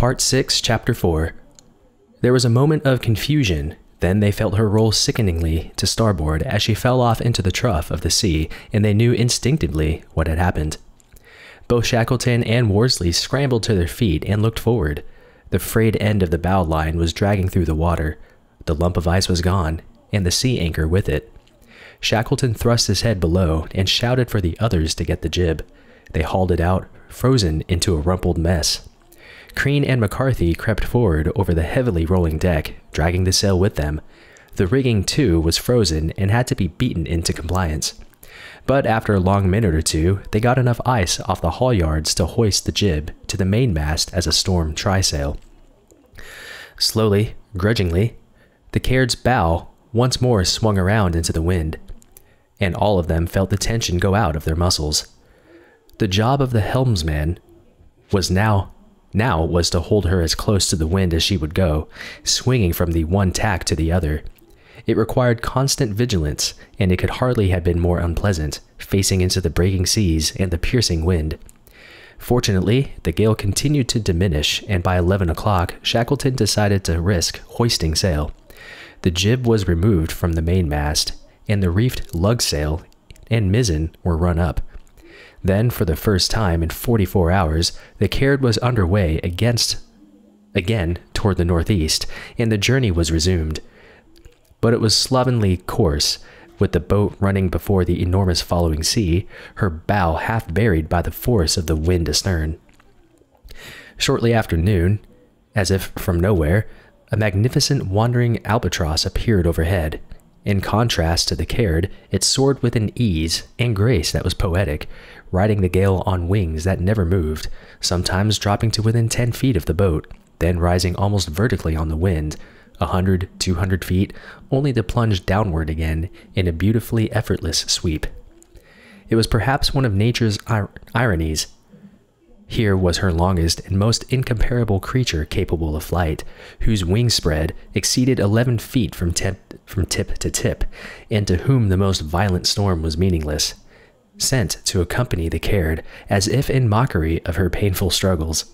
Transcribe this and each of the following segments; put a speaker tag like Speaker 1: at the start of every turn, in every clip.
Speaker 1: Part 6, Chapter 4. There was a moment of confusion, then they felt her roll sickeningly to starboard as she fell off into the trough of the sea, and they knew instinctively what had happened. Both Shackleton and Worsley scrambled to their feet and looked forward. The frayed end of the bow line was dragging through the water. The lump of ice was gone, and the sea anchor with it. Shackleton thrust his head below and shouted for the others to get the jib. They hauled it out, frozen into a rumpled mess. Crean and McCarthy crept forward over the heavily rolling deck, dragging the sail with them. The rigging, too, was frozen and had to be beaten into compliance. But after a long minute or two, they got enough ice off the halyards to hoist the jib to the mainmast as a storm trysail. Slowly, grudgingly, the Caird's bow once more swung around into the wind, and all of them felt the tension go out of their muscles. The job of the helmsman was now to hold her as close to the wind as she would go, swinging from the one tack to the other. It required constant vigilance, and it could hardly have been more unpleasant, facing into the breaking seas and the piercing wind. Fortunately, the gale continued to diminish, and by 11 o'clock, Shackleton decided to risk hoisting sail. The jib was removed from the mainmast, and the reefed lug sail and mizzen were run up. Then, for the first time in 44 hours, the Caird was underway again toward the northeast, and the journey was resumed. But it was slovenly course, with the boat running before the enormous following sea, her bow half buried by the force of the wind astern. Shortly after noon, as if from nowhere, a magnificent wandering albatross appeared overhead. In contrast to the Caird, it soared with an ease and grace that was poetic, riding the gale on wings that never moved, sometimes dropping to within 10 feet of the boat, then rising almost vertically on the wind, 100, 200 feet, only to plunge downward again in a beautifully effortless sweep. It was perhaps one of nature's ironies. Here was her longest and most incomparable creature capable of flight, whose wingspread exceeded 11 feet from tip to tip, and to whom the most violent storm was meaningless, sent to accompany the Caird, as if in mockery of her painful struggles.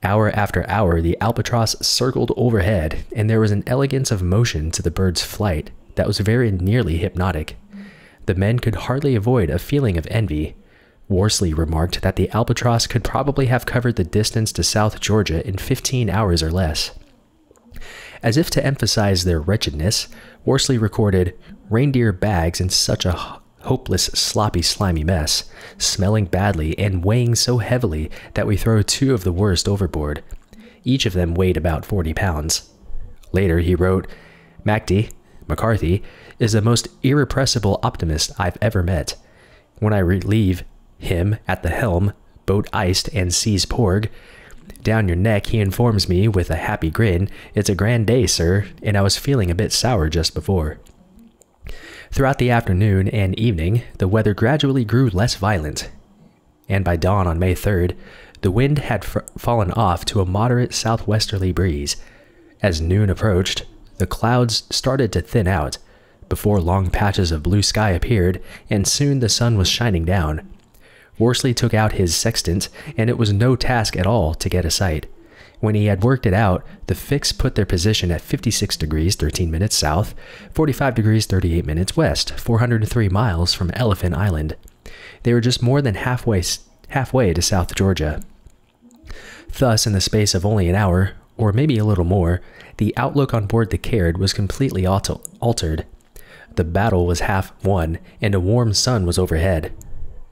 Speaker 1: Hour after hour the albatross circled overhead, and there was an elegance of motion to the bird's flight that was very nearly hypnotic. The men could hardly avoid a feeling of envy. Worsley remarked that the albatross could probably have covered the distance to South Georgia in 15 hours or less. As if to emphasize their wretchedness, Worsley recorded reindeer bags in such a hopeless, sloppy, slimy mess, smelling badly and weighing so heavily that we throw 2 of the worst overboard. Each of them weighed about 40 pounds. Later he wrote, McCarthy is the most irrepressible optimist I've ever met. When I relieve him at the helm, boat iced and seas porg, down your neck he informs me with a happy grin, "It's a grand day, sir, and I was feeling a bit sour just before." Throughout the afternoon and evening, the weather gradually grew less violent, and by dawn on May 3rd, the wind had fallen off to a moderate southwesterly breeze. As noon approached, the clouds started to thin out, before long patches of blue sky appeared, and soon the sun was shining down. Worsley took out his sextant, and it was no task at all to get a sight. When he had worked it out, the fix put their position at 56 degrees 13 minutes south, 45 degrees 38 minutes west, 403 miles from Elephant Island. They were just more than halfway to South Georgia. Thus, in the space of only an hour, or maybe a little more, the outlook on board the Caird was completely altered. The battle was half won, and a warm sun was overhead.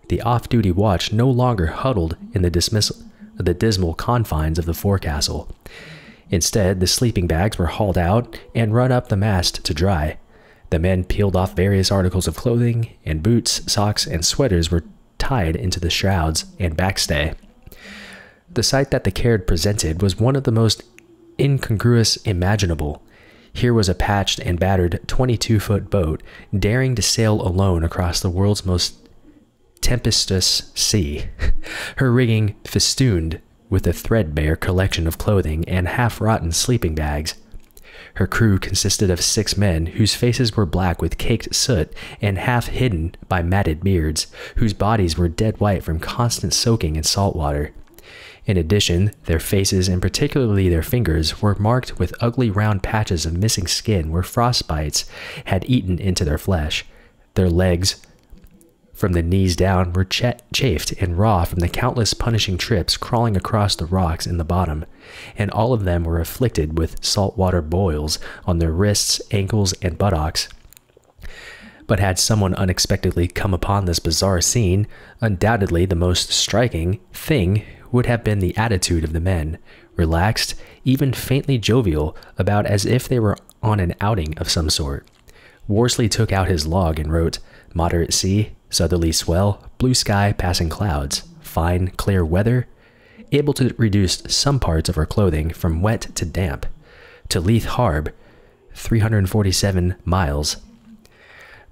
Speaker 1: The off-duty watch no longer huddled in the dismal confines of the forecastle. Instead, the sleeping bags were hauled out and run up the mast to dry. The men peeled off various articles of clothing, and boots, socks, and sweaters were tied into the shrouds and backstay. The sight that the Caird presented was one of the most incongruous imaginable. Here was a patched and battered 22-foot boat daring to sail alone across the world's most tempestuous sea, her rigging festooned with a threadbare collection of clothing and half-rotten sleeping bags. Her crew consisted of 6 men whose faces were black with caked soot and half hidden by matted beards, whose bodies were dead white from constant soaking in salt water. In addition, their faces and particularly their fingers were marked with ugly round patches of missing skin where frostbites had eaten into their flesh. Their legs, from the knees down, were chafed and raw from the countless punishing trips crawling across the rocks in the bottom, and all of them were afflicted with saltwater boils on their wrists, ankles, and buttocks. But had someone unexpectedly come upon this bizarre scene, undoubtedly the most striking thing would have been the attitude of the men, relaxed, even faintly jovial, about as if they were on an outing of some sort. Worsley took out his log and wrote, "Moderate sea, southerly swell, blue sky passing clouds, fine, clear weather, able to reduce some parts of our clothing from wet to damp. To Leith Harb, 347 miles.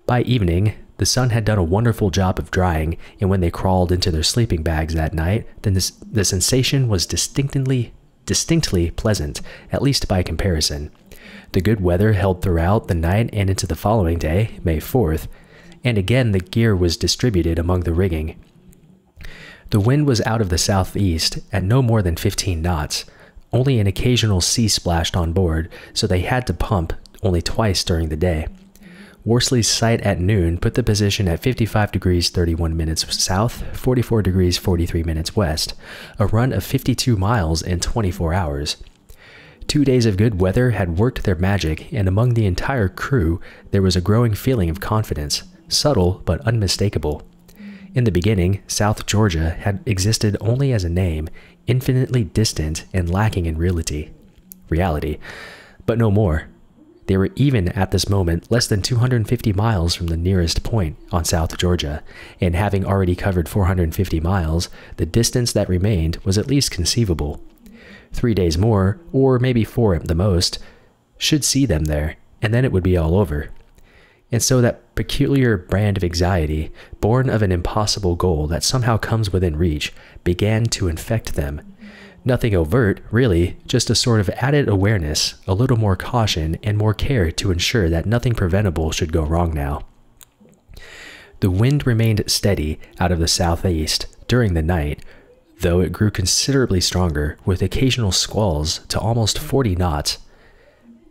Speaker 1: By evening, the sun had done a wonderful job of drying, and when they crawled into their sleeping bags that night, then the sensation was distinctly pleasant, at least by comparison. The good weather held throughout the night and into the following day, May 4th, and again the gear was distributed among the rigging. The wind was out of the southeast at no more than 15 knots. Only an occasional sea splashed on board, so they had to pump only twice during the day. Worsley's sight at noon put the position at 55 degrees 31 minutes south, 44 degrees 43 minutes west, a run of 52 miles in 24 hours. 2 days of good weather had worked their magic, and among the entire crew there was a growing feeling of confidence, subtle but unmistakable. In the beginning, South Georgia had existed only as a name, infinitely distant and lacking in reality, but no more. They were even at this moment less than 250 miles from the nearest point on South Georgia, and having already covered 450 miles, the distance that remained was at least conceivable. 3 days more, or maybe 4 at the most, should see them there, and then it would be all over. And so that peculiar brand of anxiety, born of an impossible goal that somehow comes within reach, began to infect them. Nothing overt, really, just a sort of added awareness, a little more caution, and more care to ensure that nothing preventable should go wrong now. The wind remained steady out of the southeast during the night, though it grew considerably stronger, with occasional squalls to almost 40 knots.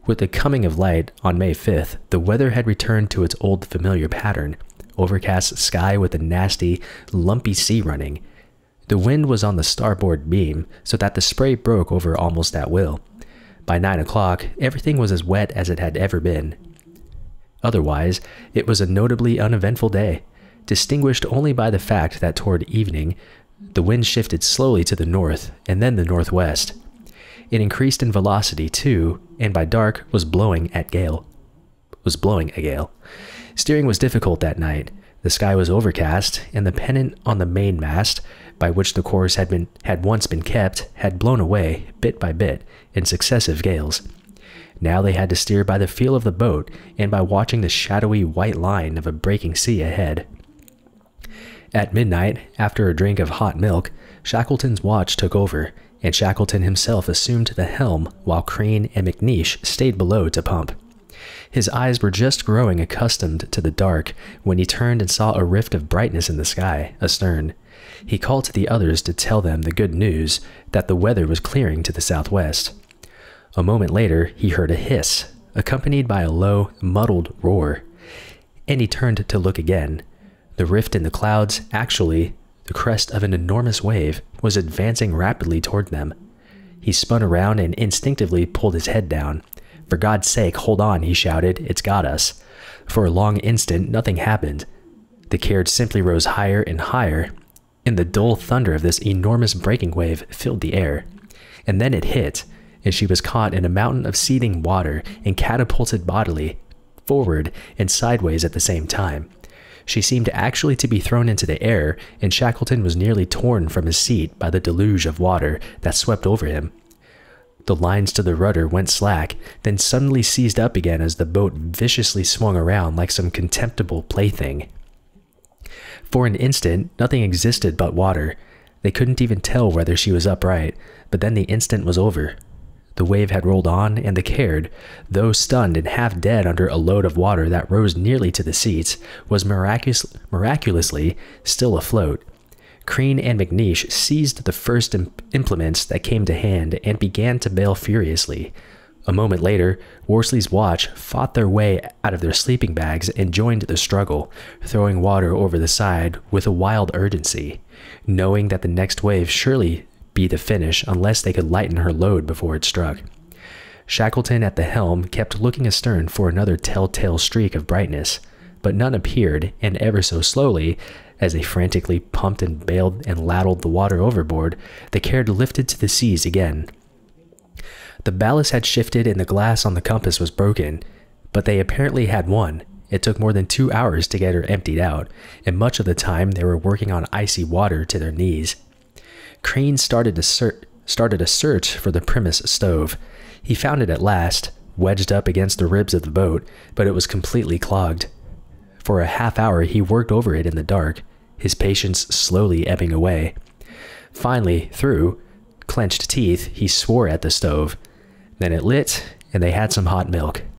Speaker 1: With the coming of light on May 5th, the weather had returned to its old familiar pattern, overcast sky with a nasty, lumpy sea running. The wind was on the starboard beam, so that the spray broke over almost at will. By 9 o'clock, everything was as wet as it had ever been. Otherwise, it was a notably uneventful day, distinguished only by the fact that toward evening, the wind shifted slowly to the north and then the northwest. It increased in velocity too, and by dark was blowing a gale. Steering was difficult that night. The sky was overcast, and the pennant on the mainmast, by which the course had once been kept, had blown away, bit by bit, in successive gales. Now they had to steer by the feel of the boat and by watching the shadowy white line of a breaking sea ahead. At midnight, after a drink of hot milk, Shackleton's watch took over, and Shackleton himself assumed the helm while Crane and McNeish stayed below to pump. His eyes were just growing accustomed to the dark when he turned and saw a rift of brightness in the sky, astern. He called to the others to tell them the good news that the weather was clearing to the southwest. A moment later, he heard a hiss, accompanied by a low, muddled roar, and he turned to look again. The rift in the clouds, actually the crest of an enormous wave, was advancing rapidly toward them. He spun around and instinctively pulled his head down. "For God's sake, hold on," he shouted. "It's got us." For a long instant, nothing happened. The Caird simply rose higher and higher, and the dull thunder of this enormous breaking wave filled the air. And then it hit, and she was caught in a mountain of seething water and catapulted bodily forward and sideways at the same time. She seemed actually to be thrown into the air, and Shackleton was nearly torn from his seat by the deluge of water that swept over him. The lines to the rudder went slack, then suddenly seized up again as the boat viciously swung around like some contemptible plaything. For an instant, nothing existed but water. They couldn't even tell whether she was upright, but then the instant was over. The wave had rolled on, and the Caird, though stunned and half dead under a load of water that rose nearly to the seats, was miraculously still afloat. Crean and McNeish seized the first implements that came to hand and began to bail furiously. A moment later, Worsley's watch fought their way out of their sleeping bags and joined the struggle, throwing water over the side with a wild urgency, knowing that the next wave surely be the finish unless they could lighten her load before it struck. Shackleton at the helm kept looking astern for another telltale streak of brightness, but none appeared, and ever so slowly, as they frantically pumped and bailed and ladled the water overboard, the Caird lifted to the seas again. The ballast had shifted and the glass on the compass was broken, but they apparently had won. It took more than 2 hours to get her emptied out, and much of the time they were working on icy water to their knees. Crean started a search for the Primus stove. He found it at last, wedged up against the ribs of the boat, but it was completely clogged. For a half hour he worked over it in the dark, his patience slowly ebbing away. Finally, through clenched teeth, he swore at the stove. Then it lit, and they had some hot milk.